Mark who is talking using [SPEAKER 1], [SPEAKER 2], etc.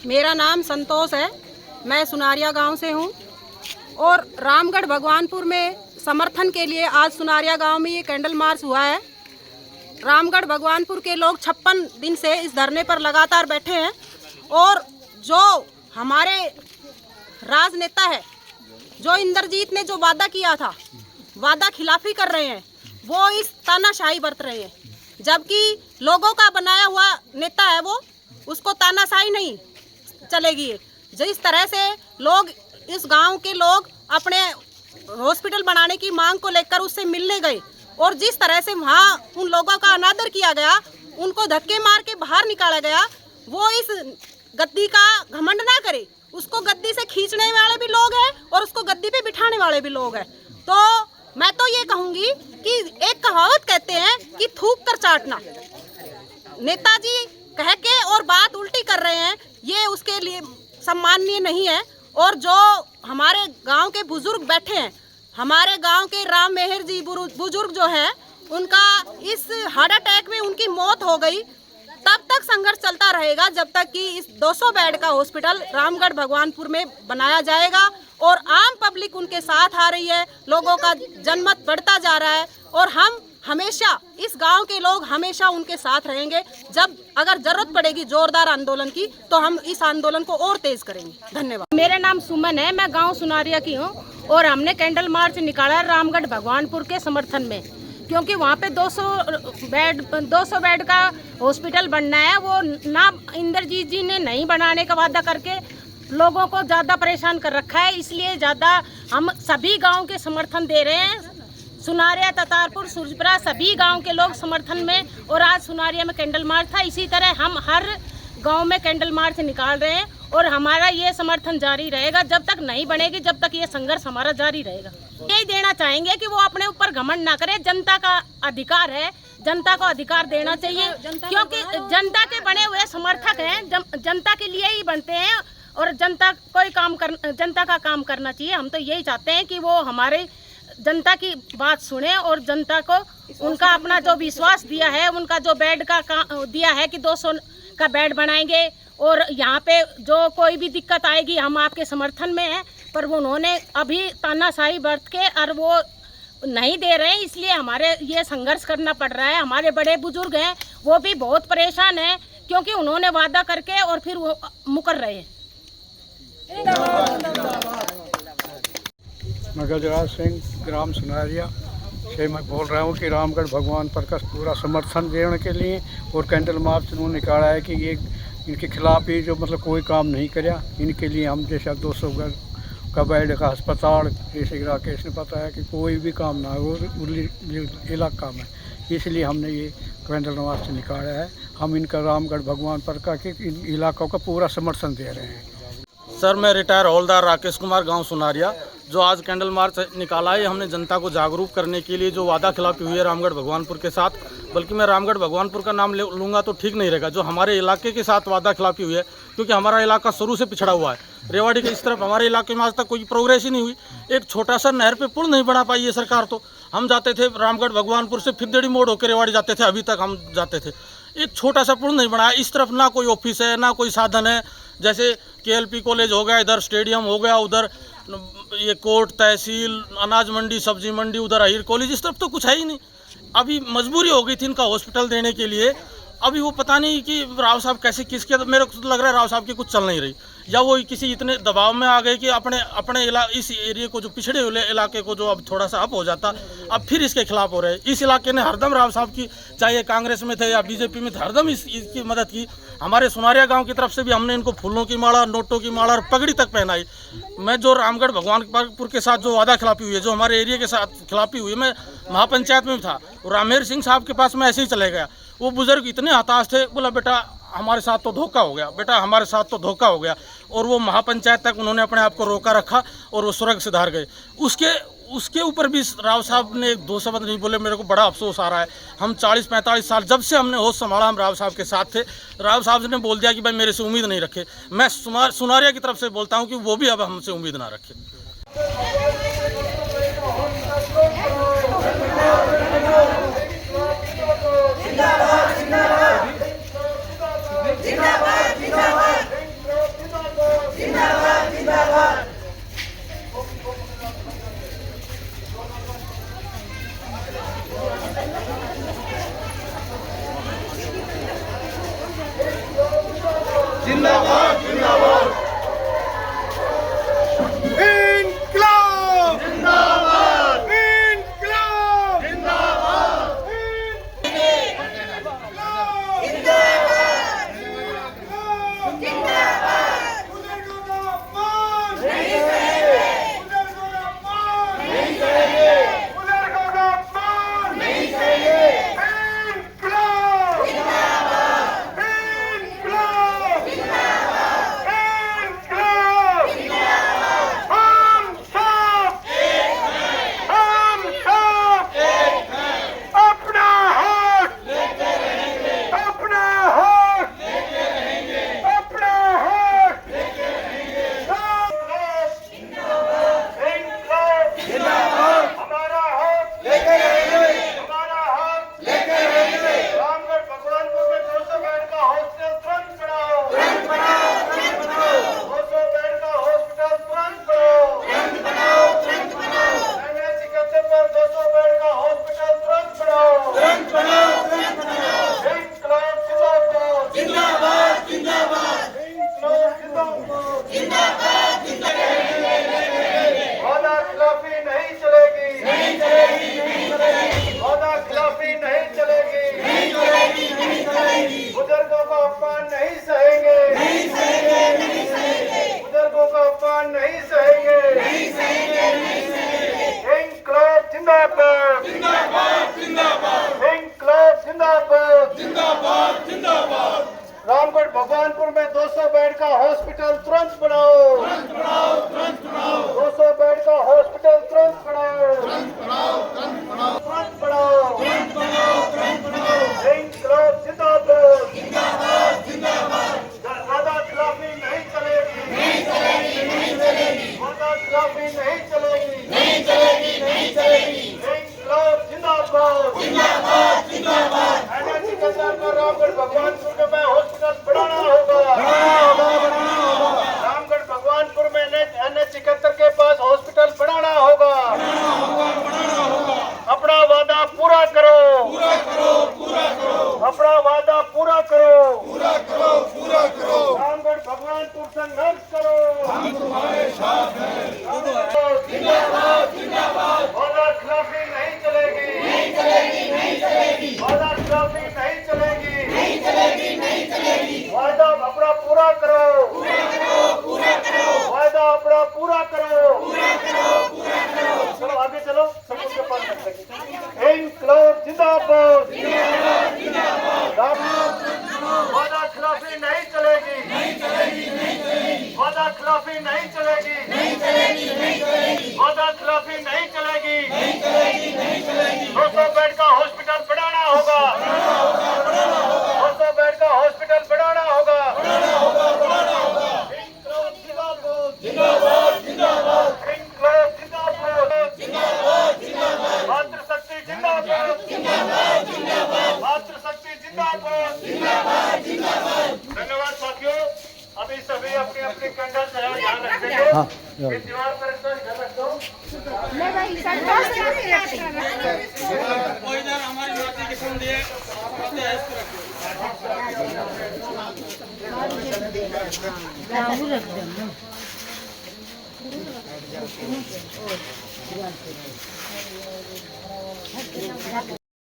[SPEAKER 1] मेरा नाम संतोष है। मैं सुनारिया गांव से हूं और रामगढ़ भगवानपुर में समर्थन के लिए आज सुनारिया गांव में ये कैंडल मार्च हुआ है। रामगढ़ भगवानपुर के लोग 56 दिन से इस धरने पर लगातार बैठे हैं और जो हमारे राजनेता है, जो इंद्रजीत ने जो वादा किया था, वादा खिलाफी कर रहे हैं, वो इस तानाशाही बरत रहे हैं। जबकि लोगों का बनाया हुआ नेता है वो, उसको तानाशाही नहीं चलेगी। जिस तरह से लोग, इस गांव के लोग अपने हॉस्पिटल बनाने की मांग को लेकर उससे मिलने गए और जिस तरह से वहाँ उन लोगों का अनादर किया गया, उनको धक्के मार के बाहर निकाला गया, वो इस गद्दी का घमंड ना करे। उसको गद्दी से खींचने वाले भी लोग हैं और उसको गद्दी पे बिठाने वाले भी लोग हैं। तो मैं तो ये कहूँगी कि एक कहावत कहते हैं कि थूक कर चाटना, नेताजी कह के और बात उल्टी कर रहे हैं, ये उसके लिए सम्माननीय नहीं है। और जो हमारे गांव के बुजुर्ग बैठे हैं, हमारे गांव के राम मेहर जी बुजुर्ग जो है, उनका इस हार्ट अटैक में उनकी मौत हो गई। तब तक संघर्ष चलता रहेगा जब तक कि इस 200 बेड का हॉस्पिटल रामगढ़ भगवानपुर में बनाया जाएगा और आम पब्लिक उनके साथ आ रही है। लोगों का जनमत बढ़ता जा रहा है और हम हमेशा, इस गांव के लोग हमेशा उनके साथ रहेंगे। जब अगर जरूरत पड़ेगी जोरदार आंदोलन की, तो हम इस आंदोलन को और तेज करेंगे। धन्यवाद।
[SPEAKER 2] मेरा नाम सुमन है, मैं गांव सुनारिया की हूं और हमने कैंडल मार्च निकाला रामगढ़ भगवानपुर के समर्थन में, क्योंकि वहां पे 200 बेड का हॉस्पिटल बनना है। वो ना इंद्रजीत जी ने नहीं बनाने का वादा करके लोगों को ज़्यादा परेशान कर रखा है, इसलिए ज़्यादा हम सभी गाँव के समर्थन दे रहे हैं। सुनारिया, ततारपुर, सूरजपुरा सभी गांव के लोग समर्थन में, और आज सुनारिया में कैंडल मार्च था। इसी तरह हम हर गांव में कैंडल मार्च निकाल रहे हैं और हमारा ये समर्थन जारी रहेगा जब तक नहीं बनेगी, जब तक ये संघर्ष हमारा जारी रहेगा। यही देना चाहेंगे कि वो अपने ऊपर घमंड ना करे। जनता का अधिकार है, जनता को अधिकार देना चाहिए, क्योंकि जनता के बने हुए समर्थक हैं, जनता के लिए ही बनते हैं और जनता का काम करना चाहिए। हम तो यही चाहते हैं कि वो हमारे जनता की बात सुने और जनता को उनका अपना जो विश्वास दिया है, उनका जो बेड का दिया है कि 200 का बेड बनाएंगे और यहाँ पे जो कोई भी दिक्कत आएगी हम आपके समर्थन में हैं। पर उन्होंने अभी तानाशाही बरत के और वो नहीं दे रहे हैं, इसलिए हमारे ये संघर्ष करना पड़ रहा है। हमारे बड़े बुजुर्ग हैं, वो भी बहुत परेशान हैं, क्योंकि उन्होंने वादा करके और फिर वो मुकर रहे हैं।
[SPEAKER 3] मैं गजराज सिंह, ग्राम सुनारिया से मैं बोल रहा हूँ कि रामगढ़ भगवान पर का पूरा समर्थन देने के लिए और कैंडल मार्च उन्होंने निकाला है कि ये इनके खिलाफ ही जो मतलब कोई काम नहीं कराया, इनके लिए हम जैसे 200 का बेड का अस्पताल, जैसे राकेश ने बताया कि कोई भी काम ना हो इलाका में, इसलिए हमने ये कैंडल मार्च निकाला है। हम इनका रामगढ़ भगवान पर का कि इन इलाकों का पूरा समर्थन दे रहे हैं।
[SPEAKER 4] सर, मैं रिटायर हवलदार राकेश कुमार, गांव सुनारिया। जो आज कैंडल मार्च निकाला है, हमने जनता को जागरूक करने के लिए, जो वादा खिलाफी हुई है रामगढ़ भगवानपुर के साथ, बल्कि मैं रामगढ़ भगवानपुर का नाम लूँगा तो ठीक नहीं रहेगा, जो हमारे इलाके के साथ वादा खिलाफी हुई है, क्योंकि हमारा इलाका शुरू से पिछड़ा हुआ है। रेवाड़ी के इस तरफ हमारे इलाके में आज तक कोई प्रोग्रेस ही नहीं हुई। एक छोटा सा नहर पे पुल नहीं बना पाई है सरकार। तो हम जाते थे रामगढ़ भगवानपुर से फिरदेड़ी मोड़ होकर रेवाड़ी जाते थे, अभी तक हम जाते थे। एक छोटा सा पुल नहीं बनाया। इस तरफ ना कोई ऑफिस है, ना कोई साधन है। जैसे KLP कॉलेज हो गया, इधर स्टेडियम हो गया, उधर ये कोर्ट, तहसील, अनाज मंडी, सब्जी मंडी, उधर अहीर कॉलेज, इस तरफ तो कुछ है ही नहीं। अभी मजबूरी हो गई थी इनका हॉस्पिटल देने के लिए। अभी वो पता नहीं कि राव साहब कैसे किसके, मेरे को तो लग रहा है राव साहब की कुछ चल नहीं रही, या वो किसी इतने दबाव में आ गए कि अपने इस एरिया को, जो पिछड़े हुए इलाके को, जो अब थोड़ा सा अप हो जाता, अब फिर इसके खिलाफ हो रहे हैं। इस इलाके ने हरदम राव साहब की, चाहे कांग्रेस में थे या BJP में थे, हरदम इसकी मदद की। हमारे सुनारिया गांव की तरफ से भी हमने इनको फूलों की माला, नोटों की माला और पगड़ी तक पहनाई। मैं जो रामगढ़ भगवानपुर के साथ जो वादा खिलाफी हुई है, जो हमारे एरिया के साथ खिलाफी हुई है, मैं महापंचायत में था और रामेर सिंह साहब के पास मैं ऐसे ही चले गया। वो बुजुर्ग इतने हताश थे, बोला बेटा हमारे साथ तो धोखा हो गया, बेटा हमारे साथ तो धोखा हो गया। और वो महापंचायत तक उन्होंने अपने आप को रोका रखा और वो स्वर्ग सिधार गए। उसके ऊपर भी राव साहब ने 2 शब्द नहीं बोले। मेरे को बड़ा अफसोस आ रहा है। हम 40-45 साल जब से हमने होश संभाला, हम राव साहब के साथ थे। राव साहब ने बोल दिया कि भाई मेरे से उम्मीद नहीं रखे। मैं सुनारिया की तरफ से बोलता हूँ कि वो भी अब हमसे उम्मीद ना रखे।
[SPEAKER 5] जिंदाबाद जिंदाबाद जिंदाबाद जिंदाबाद जिंदाबाद इंकलाब जिंदाबाद इंकलाब जिंदाबाद रामगढ़ भगवानपुर में 200 बेड का हॉस्पिटल तुरंत बनाओ 200 बेड का हॉस्पिटल तुरंत बनाओ तुरंत बनाओ इंकलाब जिंदाबाद वादा खिलाफी नहीं चलेगी वादा खिलाफी नहीं चलेगी इंकलाब जिंदाबाद एनएच कचरा को रामगढ़ भगवानपुर में हॉस्पिटल बढ़ाना होगा रामगढ़ भगवानपुर में एनएच 71 के पास हॉस्पिटल बढ़ाना होगा अपना वादा पूरा करो अपना वादा पूरा करो रामगढ़ भगवानपुर संघर्ष करो हम तुम्हारे साथ हैं वादा खिलाफी नहीं चलेगी वादा खिलाफी नहीं चलेगी वादा अपना पूरा करो वादा अपना पूरा करो चलो आगे चलो सब उसके पास रख सके इंकलाब जिंदाबाद वादा खिलाफी नहीं चलेगी वादा खिलाफी नहीं चलेगी वादा खिलाफी नहीं चलेगी 200 बेड का हॉस्पिटल बढ़ाना होगा 200 बेड का हॉस्पिटल बढ़ाना होगा इंकलाब जिंदाबाद इंकलाब जिंदाबाद मातृशक्ति जिंदाबाद मातृशक्ति जिंदाबाद धन्यवाद साथियों अभी सभी अपने अपने कैंडल ध्यान रखेंगे इस दीवार पर इसका ध्यान रखो
[SPEAKER 4] कोई इधर हमारी माता की सुन दिए